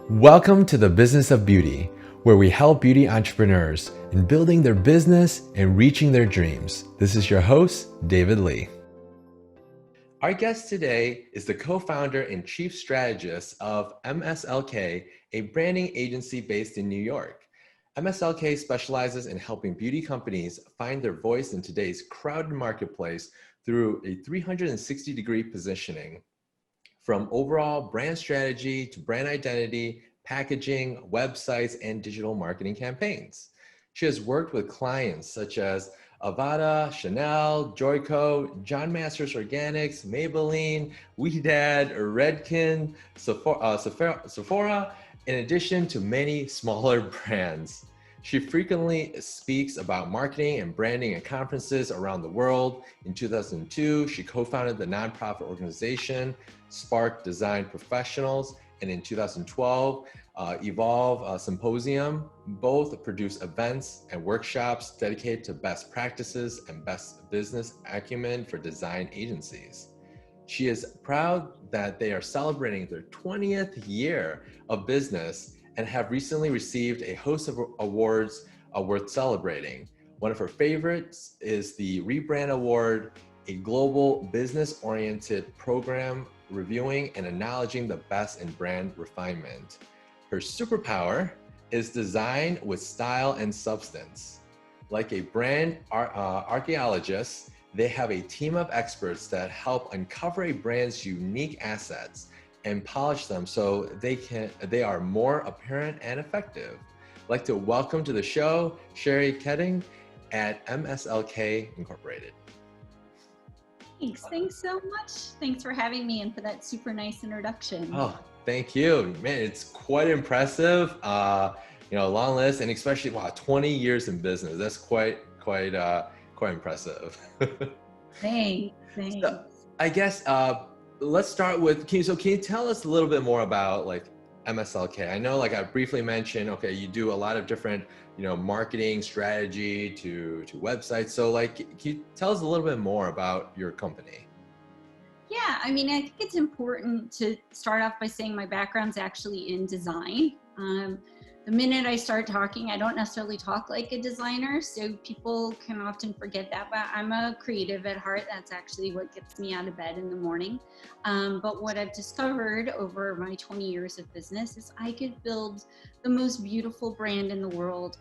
Welcome to the Business of Beauty, where we help beauty entrepreneurs in building their business and reaching their dreams. This is your host, David Lee. Our guest today is the co-founder and chief strategist of MSLK, a branding agency based in New York. MSLK specializes in helping beauty companies find their voice in today's crowded marketplace through a 360-degree positioning. From overall brand strategy to brand identity, packaging, websites, and digital marketing campaigns. She has worked with clients such as Avada, Chanel, Joico, John Masters Organics, Maybelline, Weedad, Redken, Sephora, in addition to many smaller brands. She frequently speaks about marketing and branding at conferences around the world. In 2002, she co-founded the nonprofit organization Spark Design Professionals, and in 2012, Evolve Symposium. Both produce events and workshops dedicated to best practices and best business acumen for design agencies. She is proud that they are celebrating their 20th year of business and have recently received a host of awards worth celebrating. One of her favorites is the Rebrand Award, a global business-oriented program reviewing and acknowledging the best in brand refinement. Her superpower is design with style and substance. Like a brand archaeologist, they have a team of experts that help uncover a brand's unique assets and polish them so they are more apparent and effective. I'd like to welcome to the show Sheri Koetting at MSLK Incorporated. Thanks so much. Thanks for having me and for that super nice introduction. Oh, thank you. Man, it's quite impressive. Long list, and especially 20 years in business. That's quite impressive. Thanks. So, I guess let's start with, can you tell us a little bit more about MSLK? I know I briefly mentioned, okay, you do a lot of different, marketing strategy to websites. So can you tell us a little bit more about your company? Yeah, I think it's important to start off by saying my background's actually in design. The minute I start talking, I don't necessarily talk like a designer, so people can often forget that, but I'm a creative at heart. That's actually what gets me out of bed in the morning. But what I've discovered over my 20 years of business is I could build the most beautiful brand in the world,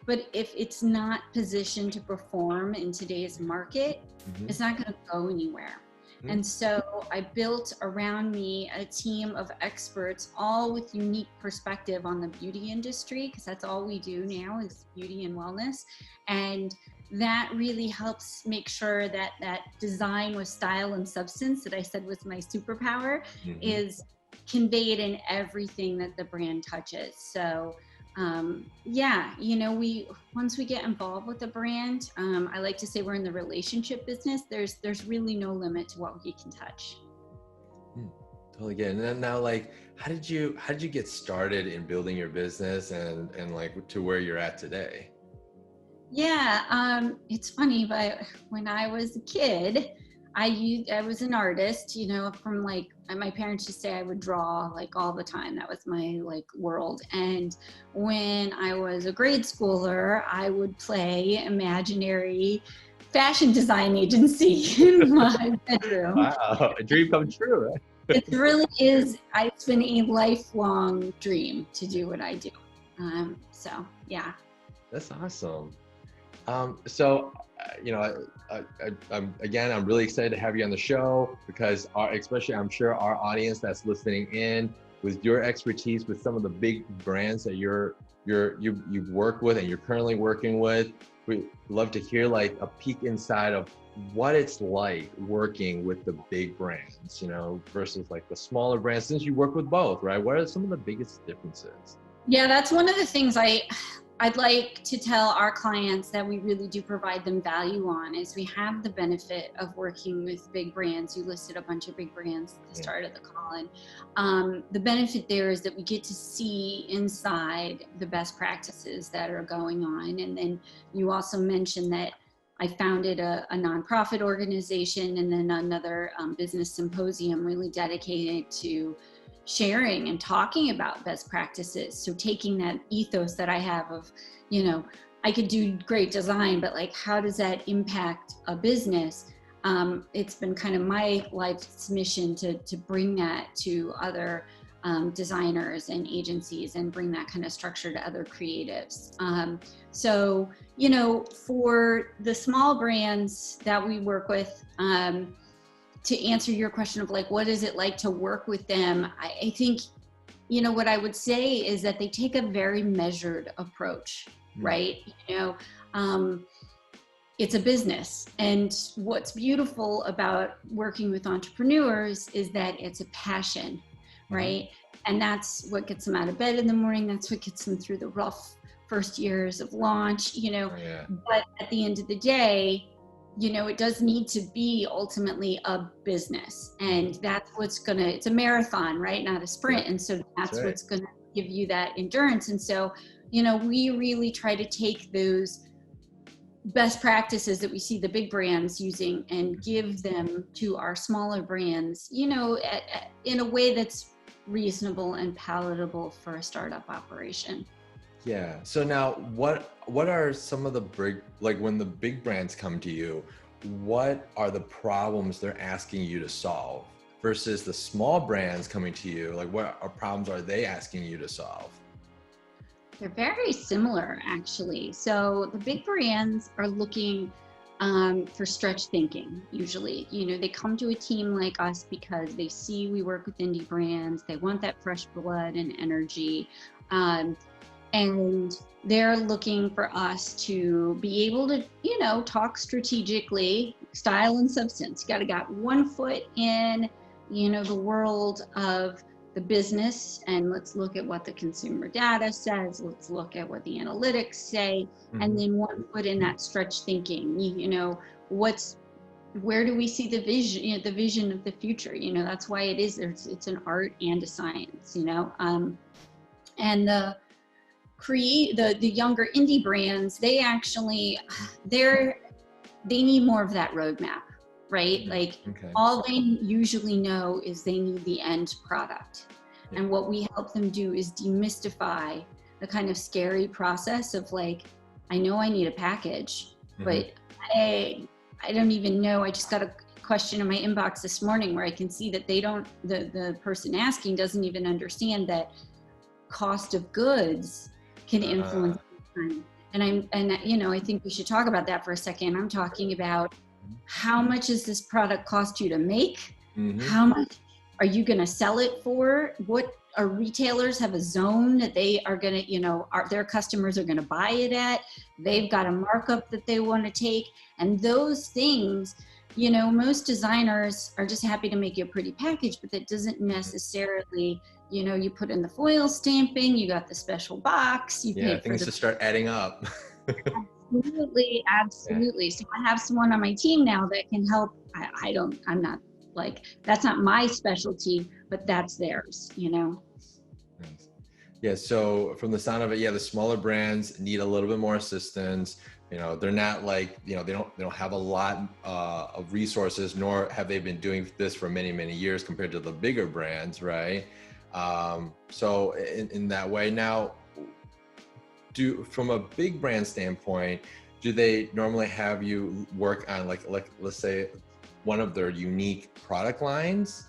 but if it's not positioned to perform in today's market, it's not going to go anywhere. And so I built around me a team of experts, all with unique perspective on the beauty industry, because that's all we do now is beauty and wellness. And that really helps make sure that that design with style and substance that I said was my superpower is conveyed in everything that the brand touches. So once we get involved with the brand, I like to say we're in the relationship business. There's really no limit to what we can touch. Totally good. And then now, how did you get started in building your business and to where you're at today? Yeah, it's funny, but when I was a kid, I was an artist, from my parents used to say I would draw all the time. That was my world. And when I was a grade schooler, I would play imaginary fashion design agency in my bedroom. Wow, a dream come true, right? It really is. It's been a lifelong dream to do what I do. So yeah. That's awesome. I'm really excited to have you on the show because especially I'm sure our audience that's listening in, with your expertise with some of the big brands that you've worked with and you're currently working with, we'd love to hear a peek inside of what it's like working with the big brands, versus the smaller brands, since you work with both, right? What are some of the biggest differences? Yeah, that's one of the things I'd like to tell our clients that we really do provide them value on is we have the benefit of working with big brands. You listed a bunch of big brands at the start of the call. And the benefit there is that we get to see inside the best practices that are going on. And then you also mentioned that I founded a nonprofit organization and then another business symposium really dedicated to sharing and talking about best practices. So taking that ethos that I have of, I could do great design, but like, how does that impact a business? It's been kind of my life's mission to bring that to other designers and agencies and bring that kind of structure to other creatives. So, for the small brands that we work with, to answer your question of like, what is it like to work with them? I think, what I would say is that they take a very measured approach, right? It's a business. And what's beautiful about working with entrepreneurs is that it's a passion, right? And that's what gets them out of bed in the morning. That's what gets them through the rough first years of launch, but at the end of the day, it does need to be ultimately a business. And that's what's it's a marathon, right? Not a sprint. And so that's what's going to give you that endurance. And so, we really try to take those best practices that we see the big brands using and give them to our smaller brands, in a way that's reasonable and palatable for a startup operation. Yeah. So now what are some of the big, like when the big brands come to you, what are the problems they're asking you to solve versus the small brands coming to you? Like what problems are they asking you to solve? They're very similar, actually. So the big brands are looking for stretch thinking, usually. They come to a team like us because they see we work with indie brands. They want that fresh blood and energy. And they're looking for us to be able to, talk strategically, style and substance. You got one foot in, the world of the business, and let's look at what the consumer data says. Let's look at what the analytics say, and then one foot in that stretch thinking. Where do we see the vision? The vision of the future. That's why it is. It's an art and a science. And the younger indie brands, they actually they need more of that roadmap. Right? Like all they usually know is they need the end product. And what we help them do is demystify the kind of scary process of like, I know I need a package, but I don't even know. I just got a question in my inbox this morning where I can see that the person asking doesn't even understand that cost of goods can influence time. And I think we should talk about that for a second. I'm talking about how much does this product cost you to make? How much are you going to sell it for? What are retailers have a zone that they are going to, their customers are going to buy it at? They've got a markup that they want to take. And those things, most designers are just happy to make you a pretty package, but that doesn't necessarily, you put in the foil stamping, you got the special box. Things just start adding up. Absolutely. Yeah. So I have someone on my team now that can help. I'm not like, that's not my specialty, but that's theirs, Yeah. So from the sound of it, the smaller brands need a little bit more assistance. They're not like, they don't have a lot of resources, nor have they been doing this for many, many years compared to the bigger brands. Right. So in that way now, from a big brand standpoint, do they normally have you work on like let's say one of their unique product lines,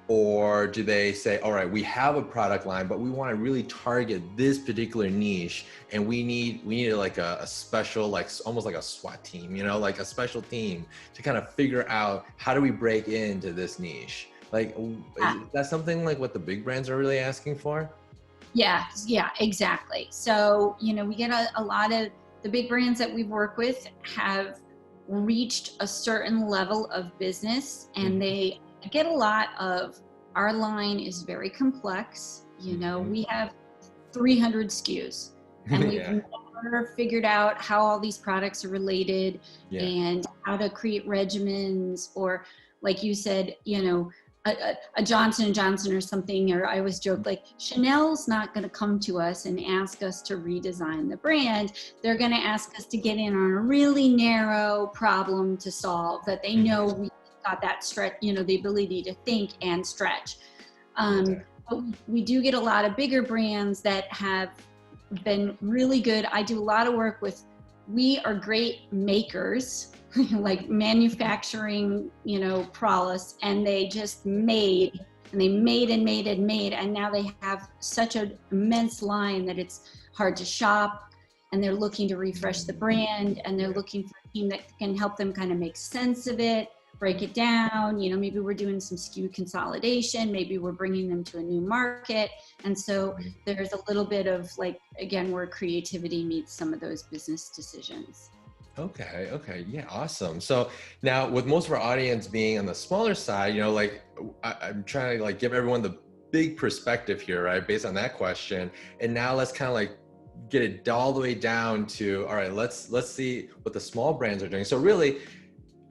or do they say, all right, we have a product line, but we want to really target this particular niche, and we need like a special, like almost like a SWAT team, like a special team to kind of figure out how do we break into this niche? Like, is that something like what the big brands are really asking for? Yeah, exactly. So, we get a lot of the big brands that we work with have reached a certain level of business, and they get a lot of, our line is very complex. We have 300 SKUs, and we've never figured out how all these products are related and how to create regimens, or like you said, a Johnson & Johnson or something, or I always joke, like Chanel's not going to come to us and ask us to redesign the brand. They're going to ask us to get in on a really narrow problem to solve that they know we got that stretch, the ability to think and stretch. But We do get a lot of bigger brands that have been really good. I do a lot of work with, we are great makers, like manufacturing, prowess, and they just made, and they made and made and made, and now they have such an immense line that it's hard to shop, and they're looking to refresh the brand, and they're looking for a team that can help them kind of make sense of it, break it down. Maybe we're doing some SKU consolidation, maybe we're bringing them to a new market. And so there's a little bit of like, again, where creativity meets some of those business decisions. Okay. Yeah, awesome. So now with most of our audience being on the smaller side, I'm trying to like give everyone the big perspective here, right? Based on that question. And now let's kind of like get it all the way down to, all right, let's see what the small brands are doing. So really,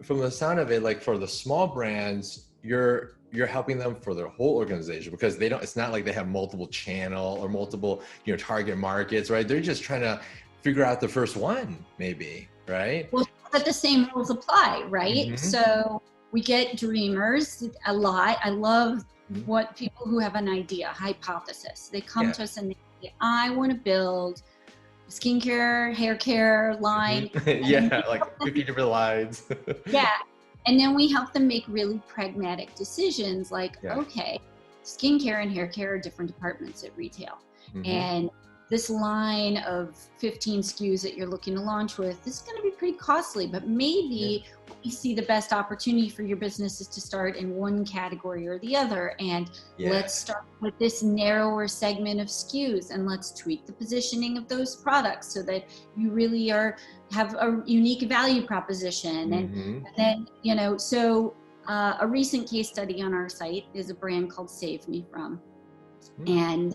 from the sound of it, like for the small brands, you're helping them for their whole organization, because it's not like they have multiple channel or multiple, target markets, right? They're just trying to figure out the first one, maybe, right? Well, but the same rules apply, right? So we get dreamers a lot. I love what people who have an idea, hypothesis. They come to us and they say, I want to build skincare, hair care line. Yeah, like 50 different lines. Yeah. And then we help them make really pragmatic decisions like, okay, skincare and hair care are different departments at retail. And this line of 15 SKUs that you're looking to launch with, this is going to be pretty costly, but maybe we see the best opportunity for your business is to start in one category or the other. And let's start with this narrower segment of SKUs, and let's tweak the positioning of those products so that you really have a unique value proposition. And then, so a recent case study on our site is a brand called Save Me From. And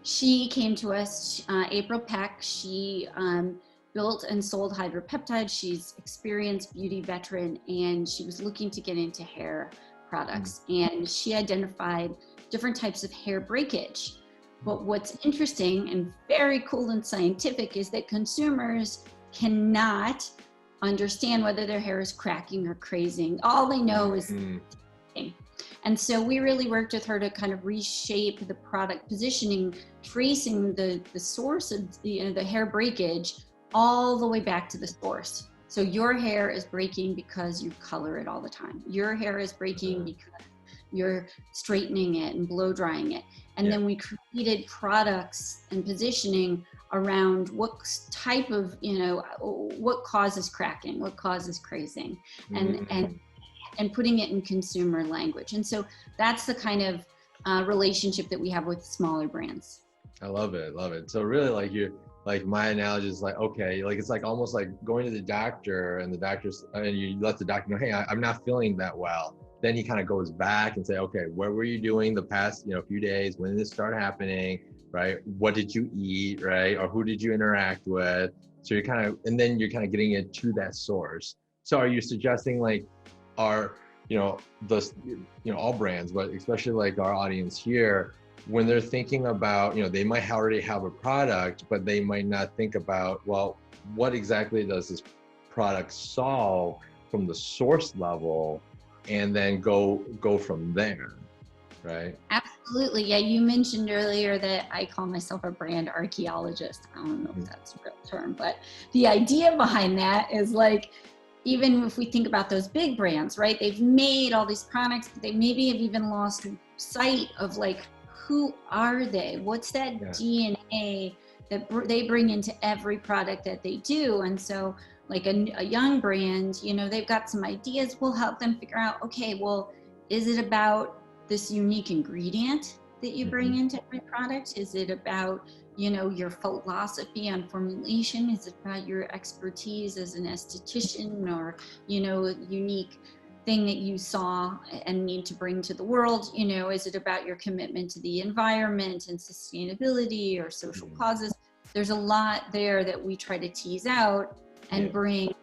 she came to us, April Peck. She built and sold hydropeptides. She's experienced beauty veteran, and she was looking to get into hair products. And she identified different types of hair breakage. But what's interesting and very cool and scientific is that consumers cannot understand whether their hair is cracking or crazing. All they know is and so we really worked with her to kind of reshape the product positioning, tracing the source of the hair breakage all the way back to the source. So your hair is breaking because you color it all the time. Your hair is breaking because you're straightening it and blow drying it. And then we created products and positioning around what type of, what causes cracking, what causes crazing, and putting it in consumer language. And so that's the kind of relationship that we have with smaller brands. I love it. So really my analogy is like, okay, like it's like almost like going to the doctor and you let the doctor know, hey, I'm not feeling that well. Then he kind of goes back and say, okay, what were you doing the past, few days? When did this start happening? Right? What did you eat? Right? Or who did you interact with? So you're kind of getting it to that source. So are you suggesting like, all brands, but especially like our audience here, when they're thinking about, they might already have a product, but they might not think about, well, what exactly does this product solve from the source level, and then go from there, right? Absolutely. Yeah, you mentioned earlier that I call myself a brand archaeologist. I don't know if that's a real term, but the idea behind that is like, even if we think about those big brands, right? They've made all these products, but they maybe have even lost sight of like, who are they? What's that DNA that they bring into every product that they do? And so like a young brand, they've got some ideas. We'll help them figure out, okay, well, is it about this unique ingredient that you bring into every product? Is it about, your philosophy on formulation? Is it about your expertise as an esthetician, or, a unique thing that you saw and need to bring to the world? Is it about your commitment to the environment and sustainability or social causes? There's a lot there that we try to tease out and bring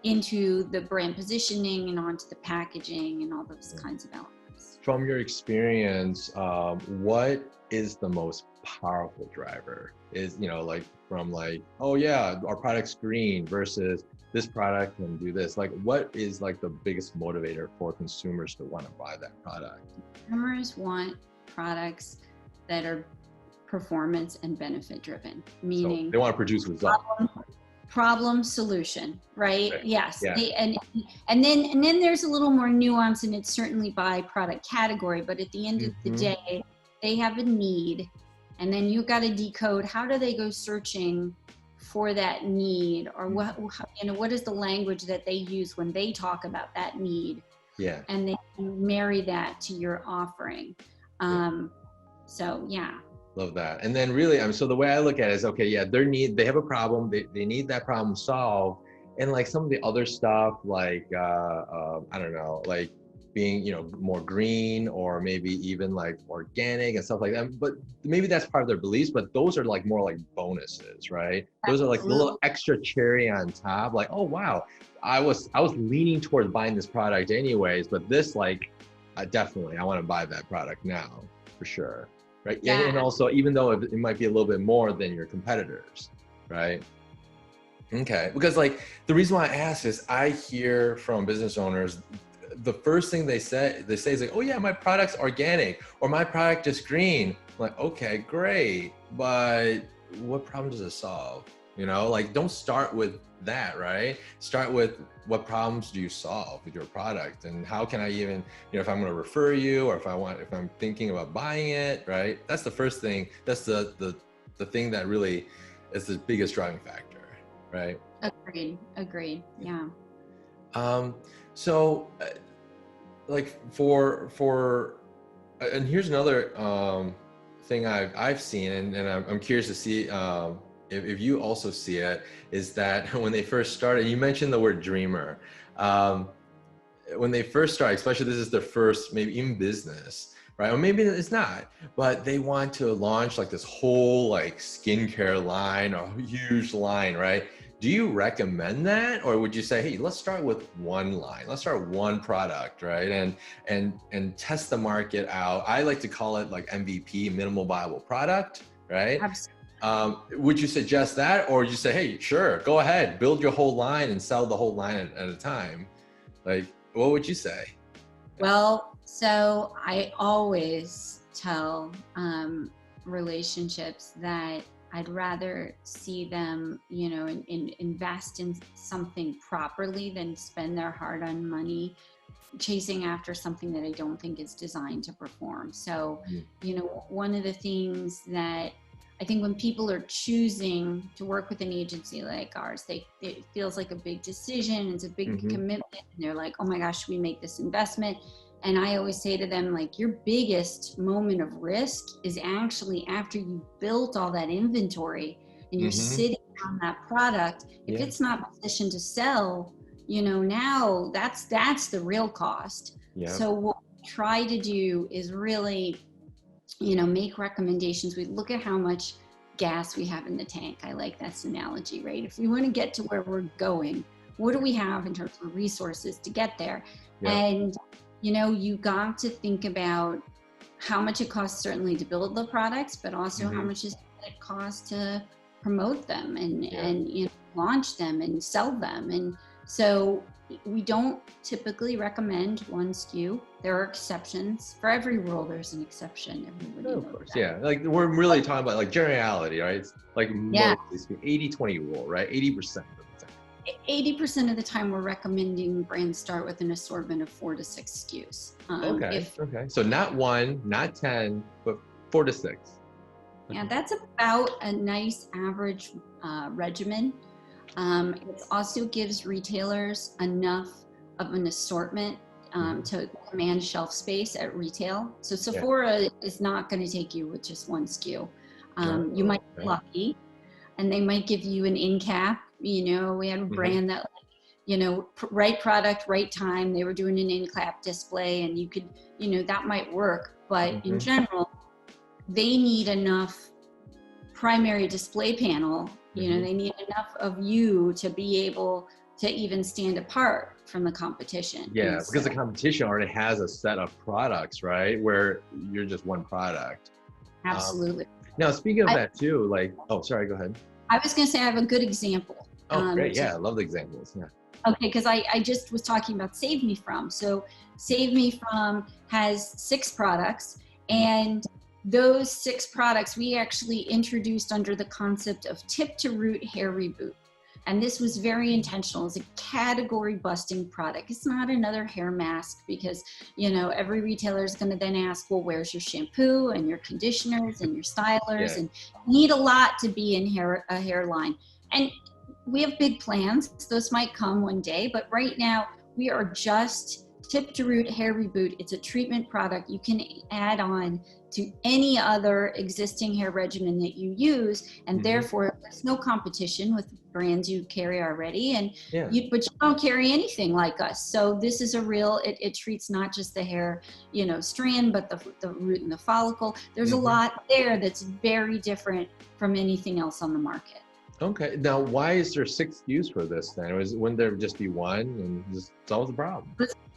into the brand positioning and onto the packaging and all those kinds of elements. From your experience, what is the most powerful driver? Is, from like, oh yeah, our product's green versus this product can do this. Like, what is like the biggest motivator for consumers to want to buy that product? Consumers want products that are performance and benefit driven, meaning so they want to produce results. Problem solution, right? Yes. Yeah. And then there's a little more nuance, and it's certainly by product category, but at the end of the day, they have a need, and then you got to decode how do they go searching for that need, or what is the language that they use when they talk about that need. Yeah. And they marry that to your offering. So yeah. Love that. And then really, so the way I look at it is, okay, yeah, they have a problem. They need that problem solved. And like some of the other stuff, like, I don't know, like being, more green, or maybe even like organic and stuff like that. But maybe that's part of their beliefs, but those are like more like bonuses, right? Those are like the little extra cherry on top. Like, oh, wow, I was leaning towards buying this product anyways, but this, like, I want to buy that product now for sure. Right. Yeah. And also, even though it might be a little bit more than your competitors, right? Okay. Because like the reason why I ask is I hear from business owners, the first thing they say is like, oh yeah, my product's organic, or my product is green. I'm like, okay, great. But what problem does it solve? Like don't start with that, right? Start with what problems do you solve with your product, and how can I even, if I'm going to refer you, or if I'm thinking about buying it, right? That's the first thing. That's the thing that really is the biggest driving factor, right? Agreed. Yeah. So like for and here's another thing I've seen, and I'm curious to see if you also see it, is that when they first started, you mentioned the word dreamer. When they first started, especially this is their first, maybe even business, right? Or maybe it's not, but they want to launch like this whole like skincare line, or huge line, right? Do you recommend that? Or would you say, hey, let's start with one line, let's start one product, right? And test the market out. I like to call it like MVP, minimal viable product, right? Absolutely. Would you suggest that, or would you say, hey, sure, go ahead, build your whole line and sell the whole line at a time? Like, what would you say? Well, so I always tell relationships that I'd rather see them, invest in something properly than spend their hard-earned money chasing after something that I don't think is designed to perform. So, one of the things that I think when people are choosing to work with an agency like ours, it feels like a big decision. It's a big commitment. And they're like, oh my gosh, should we make this investment? And I always say to them, like, your biggest moment of risk is actually after you've built all that inventory and you're sitting on that product. If it's not positioned to sell, now that's the real cost. Yeah. So what we try to do is really, make recommendations. We look at how much gas we have in the tank. I like that analogy, right? If we want to get to where we're going, what do we have in terms of resources to get there? Yeah. And, you got to think about how much it costs certainly to build the products, but also how much it costs to promote them and launch them and sell them. And so we don't typically recommend one SKU. There are exceptions. For every rule, there's an exception. Everybody knows course, that. Yeah. Like we're really talking about like generality, right? It's like 80-20 rule, right? 80% of the time. 80% of the time, we're recommending brands start with an assortment of 4 to 6 SKUs. Okay. So not 1, not 10, but 4 to 6. Yeah, that's about a nice average regimen. It also gives retailers enough of an assortment to command shelf space at retail. So Sephora is not going to take you with just one SKU. You might be lucky, and they might give you an end cap. We had a brand that, right product, right time. They were doing an end cap display, and you could, that might work. But in general, they need enough primary display panel. They need enough of you to be able to even stand apart from the competition. Yeah, because the competition already has a set of products, right? Where you're just one product. Absolutely. Now, speaking of that too, like, oh, sorry, go ahead. I was going to say I have a good example. Oh, great. Yeah, I love the examples. Yeah. Okay, because I just was talking about Save Me From. So Save Me From has 6 products, and those 6 products we actually introduced under the concept of tip to root hair reboot. And this was very intentional. It's a category busting product. It's not another hair mask because, you know, every retailer is going to then ask, well, where's your shampoo and your conditioners and your stylers? Yeah. And you need a lot to be in a hairline. And we have big plans. Those might come one day, but right now we are just tip to root hair reboot. It's a treatment product you can add on to any other existing hair regimen that you use, and therefore there's no competition with brands you carry already, and but you don't carry anything like us. So this is a real, it treats not just the hair, you know, strand, but the root and the follicle. There's a lot there that's very different from anything else on the market. Okay, now why is there 6 SKUs for this then? Wouldn't there just be one and just solve the problem?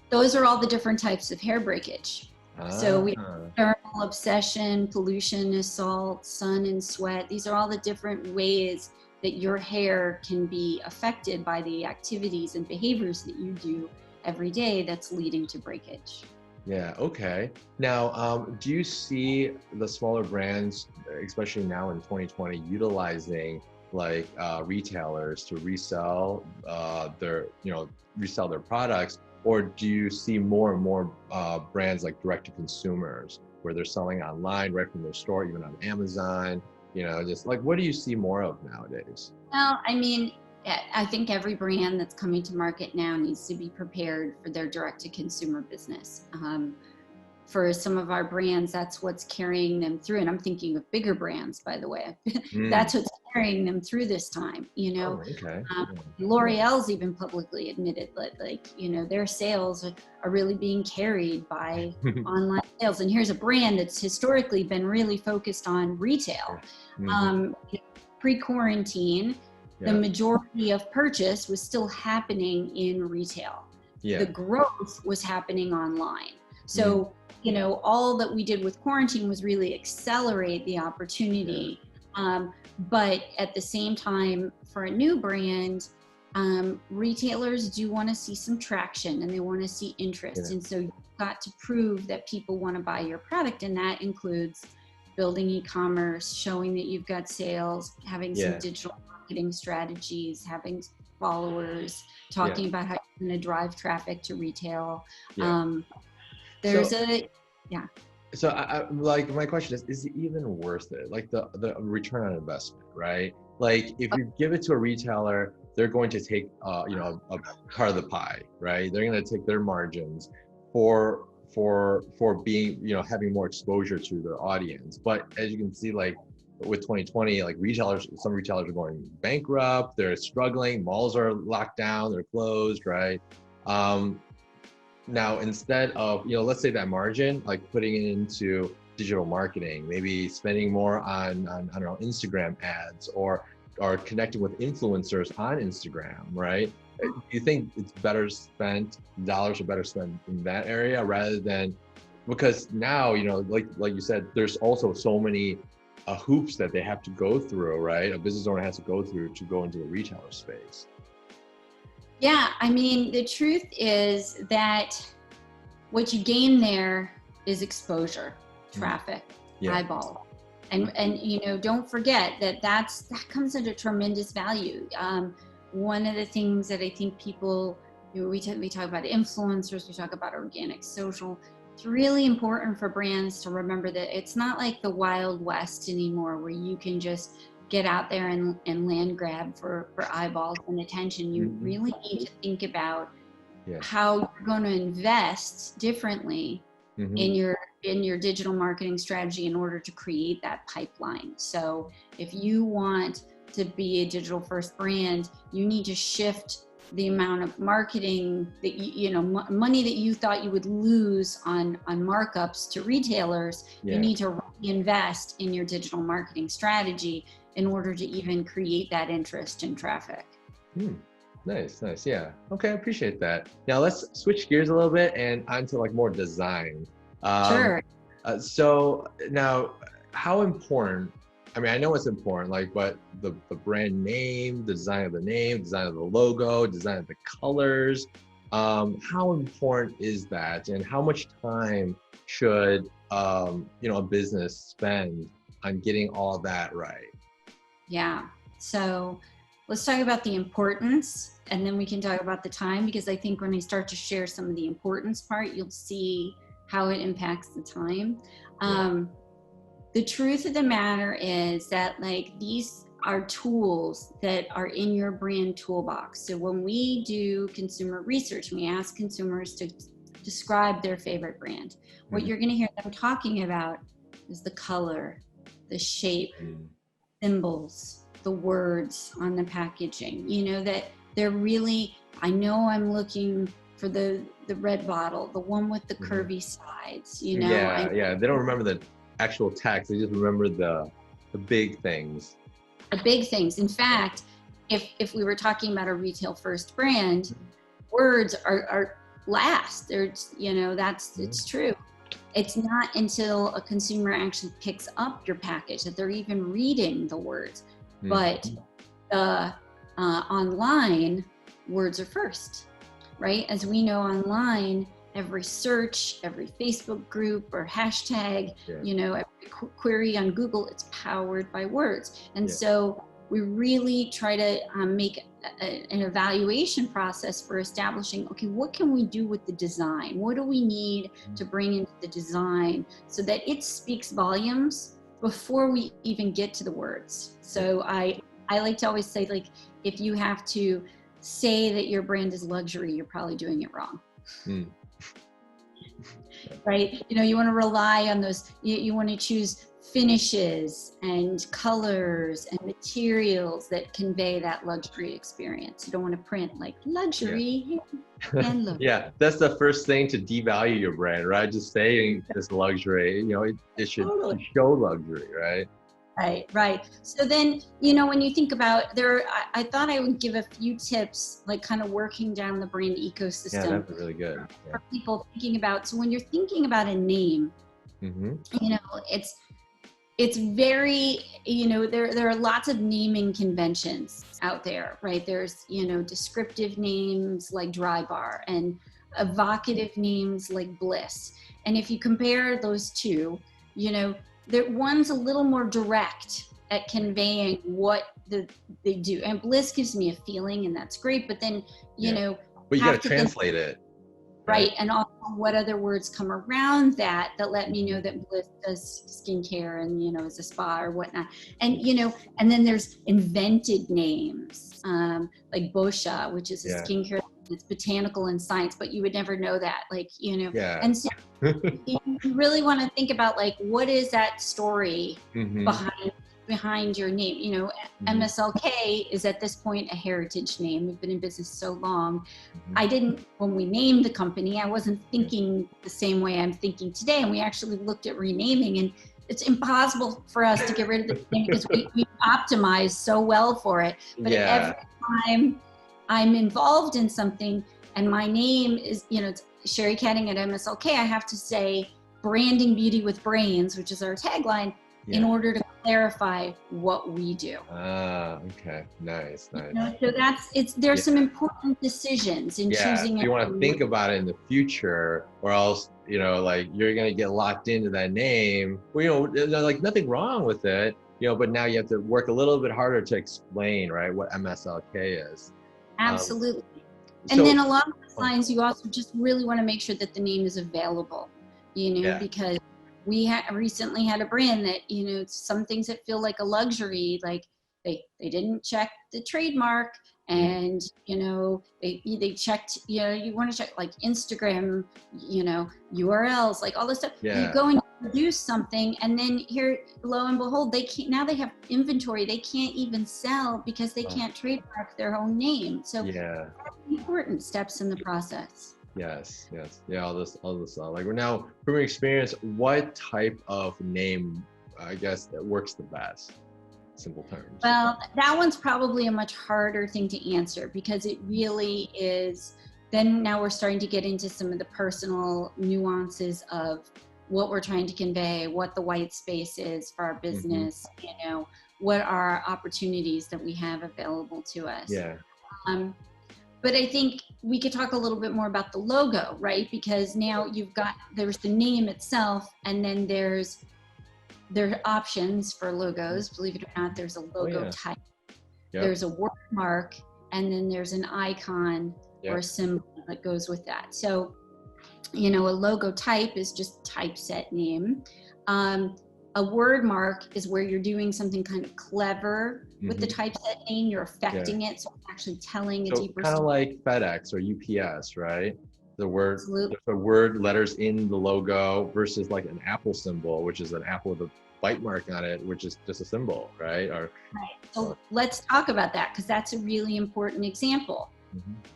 Those are all the different types of hair breakage. So we have thermal obsession, pollution, assault, sun and sweat. These are all the different ways that your hair can be affected by the activities and behaviors that you do every day that's leading to breakage. Yeah, okay. Now, do you see the smaller brands, especially now in 2020, utilizing like retailers to resell resell their products? Or do you see more and more brands like direct to consumers where they're selling online right from their store, even on Amazon? You know, just like, what do you see more of nowadays? Well, I mean, I think every brand that's coming to market now needs to be prepared for their direct to consumer business. For some of our brands, that's what's carrying them through. And I'm thinking of bigger brands, by the way. That's what's carrying them through this time, you know. Oh, okay. L'Oreal's even publicly admitted that, like, you know, their sales are really being carried by online sales. And here's a brand that's historically been really focused on retail. Pre-quarantine, the majority of purchase was still happening in retail. The growth was happening online. So, you know, all that we did with quarantine was really accelerate the opportunity. But at the same time, for a new brand, retailers do want to see some traction and they want to see interest. And so you've got to prove that people want to buy your product. And that includes building e-commerce, showing that you've got sales, having some digital marketing strategies, having followers, talking about how you're going to drive traffic to retail. So I like, my question is it even worth it? Like the return on investment, right? Like if you give it to a retailer, they're going to take you know, a part of the pie, right? They're going to take their margins for being, you know, having more exposure to their audience. But as you can see, like with 2020, like some retailers are going bankrupt, they're struggling, malls are locked down, they're closed, right? Now, instead of, you know, let's say that margin, like putting it into digital marketing, maybe spending more on I don't know, Instagram ads or connecting with influencers on Instagram, right? Do you think it's better spent, dollars are better spent in that area rather than, because now, you know, like you said, there's also so many hoops that they have to go through, right? A business owner has to go through to go into the retailer space. Yeah, I mean, the truth is that what you gain there is exposure, traffic, eyeball. And you know, don't forget that comes at a tremendous value. One of the things that I think people, you know, we talk about influencers, we talk about organic social. It's really important for brands to remember that it's not like the Wild West anymore where you can just get out there and land grab for eyeballs and attention. You really need to think about how you're going to invest differently in your digital marketing strategy in order to create that pipeline. So if you want to be a digital first brand, you need to shift the amount of marketing that you know, money that you thought you would lose on markups to retailers. You need to reinvest in your digital marketing strategy in order to even create that interest in traffic. Nice. Yeah. Okay, I appreciate that. Now let's switch gears a little bit and onto like more design. Sure. So now, how important, I mean, I know it's important, like, but the brand name, design of the name, design of the logo, design of the colors, how important is that? And how much time should a business spend on getting all that right? Yeah. So let's talk about the importance, and then we can talk about the time, because I think when I start to share some of the importance part, you'll see how it impacts the time. The truth of the matter is that like these are tools that are in your brand toolbox. So when we do consumer research, we ask consumers to describe their favorite brand. What you're going to hear them talking about is the color, the shape, symbols, the words on the packaging. That they're really, I know I'm looking for the red bottle, the one with the curvy sides. They don't remember the actual text, they just remember the big things. The big things. In fact, if we were talking about a retail first brand, words are last. It's true. It's not until a consumer actually picks up your package that they're even reading the words. But online, words are first, right? As we know, online, every search, every Facebook group or hashtag, every query on Google, it's powered by words. And so we really try to make an evaluation process for establishing, okay, what can we do with the design? What do we need to bring into the design so that it speaks volumes before we even get to the words? So I like to always say, like, if you have to say that your brand is luxury, you're probably doing it wrong. Right? You want to rely on those, you want to choose finishes and colors and materials that convey that luxury experience. You don't want to print like luxury and luxury. That's the first thing to devalue your brand, right? Just saying this luxury, it should show luxury, right? Right. So then, when you think about I thought I would give a few tips, like kind of working down the brand ecosystem. Yeah, that'd be really good. For people thinking about, so when you're thinking about a name, it's very, there are lots of naming conventions out there, right? There's, descriptive names like Dry Bar and evocative names like Bliss. And if you compare those two, one's a little more direct at conveying what they do. And Bliss gives me a feeling, and that's great. But then, but you got to translate it. Right. And also what other words come around that let me know that Bliss does skincare and, is a spa or whatnot. And, and then there's invented names, like Boscia, which is a skincare. It's botanical and science, but you would never know that, and so you really want to think about, like, what is that story behind your name? MSLK is at this point a heritage name. We've been in business so long. When we named the company, I wasn't thinking the same way I'm thinking today. And we actually looked at renaming, and it's impossible for us to get rid of the name because we optimized so well for it. But every time I'm involved in something and my name is, it's Sheri Koetting at MSLK, I have to say branding beauty with brains, which is our tagline, in order to clarify what we do. Okay. Nice. So there's some important decisions in choosing. You want to think about it in the future, or else, like, you're going to get locked into that name. Well, there's like nothing wrong with it, but now you have to work a little bit harder to explain, right, what MSLK is. Absolutely. And then along those lines, you also just really want to make sure that the name is available, because we recently had a brand that, some things that feel like a luxury, like they didn't check the trademark, and, they checked, you want to check like Instagram, URLs, like all this stuff. You go and produce something, and then here, lo and behold, they have inventory they can't even sell because they can't trademark their own name. So important steps in the process. Yes. All this like, we're now, from your experience, what type of name, I guess, that works the best? Simple terms. Well, that one's probably a much harder thing to answer, because it really is. Then now we're starting to get into some of the personal nuances of what we're trying to convey, what the white space is for our business, what are opportunities that we have available to us. But I think we could talk a little bit more about the logo, right? Because now there's the name itself, and then there are options for logos. Believe it or not, there's a logo type. Yep. There's a word mark, and then there's an icon or a symbol that goes with that. So, a logo type is just typeset name. A word mark is where you're doing something kind of clever with the typeset name. You're affecting it, so it's actually telling a deeper kind of like FedEx or UPS, right? The word letters in the logo versus like an Apple symbol, which is an apple with a bite mark on it, which is just a symbol, right? Right. So let's talk about that, because that's a really important example.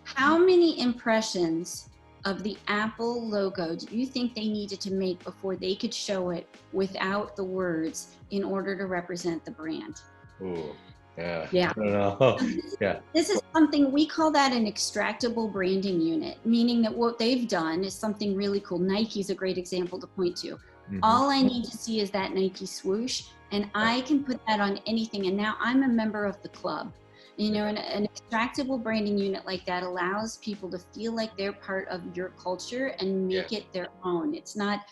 How many impressions of the Apple logo do you think they needed to make before they could show it without the words in order to represent the brand? Ooh, yeah. Yeah. I don't know. This is something, we call that an extractable branding unit, meaning that what they've done is something really cool. Nike's a great example to point to. All I need to see is that Nike swoosh, and I can put that on anything. And now I'm a member of the club. An extractable branding unit like that allows people to feel like they're part of your culture and make it their own. It's not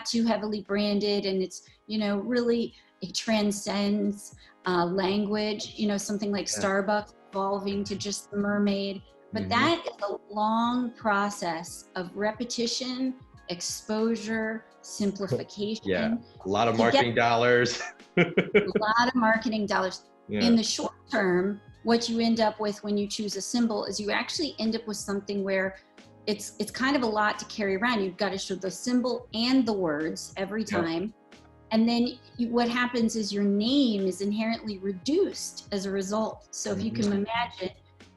too heavily branded, and it's, really, it transcends language, something like Starbucks evolving to just the mermaid. But that is a long process of repetition, exposure, simplification. Yeah, a lot of marketing dollars. A lot of marketing dollars. Yeah. In the short term, what you end up with when you choose a symbol is you actually end up with something where it's kind of a lot to carry around. You've got to show the symbol and the words every time. And then what happens is your name is inherently reduced as a result. So if you can imagine,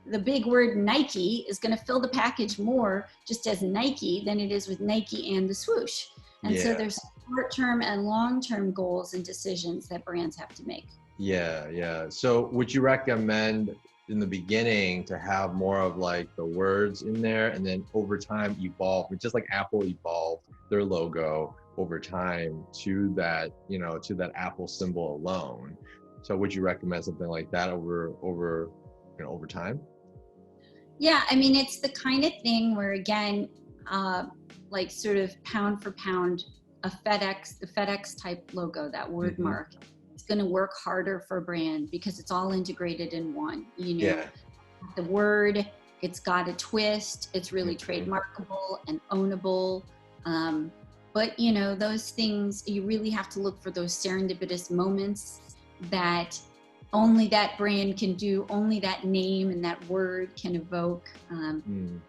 the big word Nike is going to fill the package more just as Nike than it is with Nike and the swoosh. And so there's short-term and long-term goals and decisions that brands have to make. Yeah. So would you recommend in the beginning to have more of like the words in there, and then over time evolve, just like Apple evolved their logo over time to that, to that Apple symbol alone? So would you recommend something like that over time? Yeah, I mean, it's the kind of thing where, again, like sort of pound for pound, the FedEx type logo, that word mark, it's going to work harder for a brand because it's all integrated in one. The word, it's got a twist, it's really trademarkable and ownable. But those things, you really have to look for those serendipitous moments that only that brand can do, only that name and that word can evoke.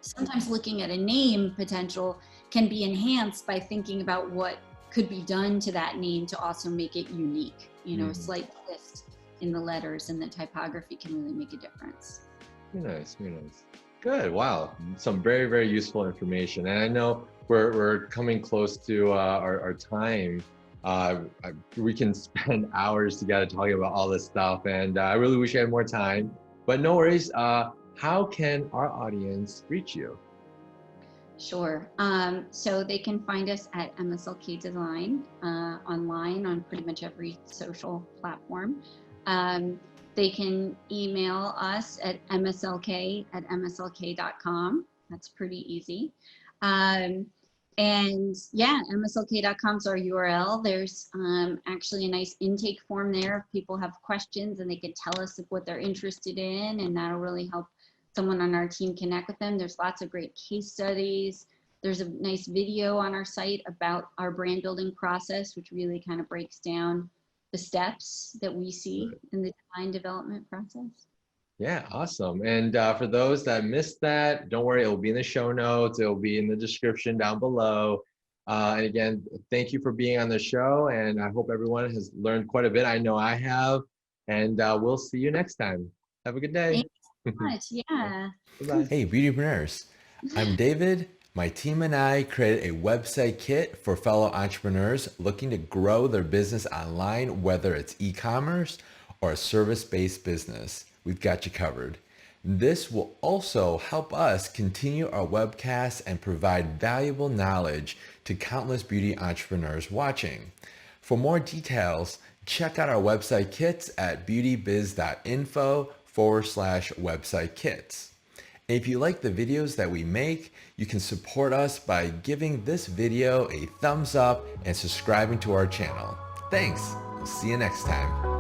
Sometimes looking at a name potential can be enhanced by thinking about what could be done to that name to also make it unique. A slight twist in the letters and the typography can really make a difference. Very nice. Good. Wow. Some very, very useful information. And I know we're coming close to our time. We can spend hours together talking about all this stuff, and I really wish I had more time, but no worries. How can our audience reach you? Sure. So they can find us at MSLK Design online on pretty much every social platform. They can email us at mslk@mslk.com. That's pretty easy. And yeah, mslk.com is our URL. There's actually a nice intake form there. If people have questions, and they can tell us what they're interested in, and that'll really help someone on our team connect with them. There's lots of great case studies. There's a nice video on our site about our brand building process, which really kind of breaks down the steps that we see in the design development process. Yeah, awesome. And for those that missed that, don't worry, it will be in the show notes. It will be in the description down below. And again, thank you for being on the show. And I hope everyone has learned quite a bit. I know I have. And we'll see you next time. Have a good day. Thank you so much. Yeah. Bye-bye. Hey, Beautypreneurs. I'm David. My team and I created a website kit for fellow entrepreneurs looking to grow their business online, whether it's e-commerce or a service-based business. We've got you covered. This will also help us continue our webcasts and provide valuable knowledge to countless beauty entrepreneurs watching. For more details, check out our website kits at beautybiz.info/website kits. If you like the videos that we make, you can support us by giving this video a thumbs up and subscribing to our channel. Thanks. We'll see you next time.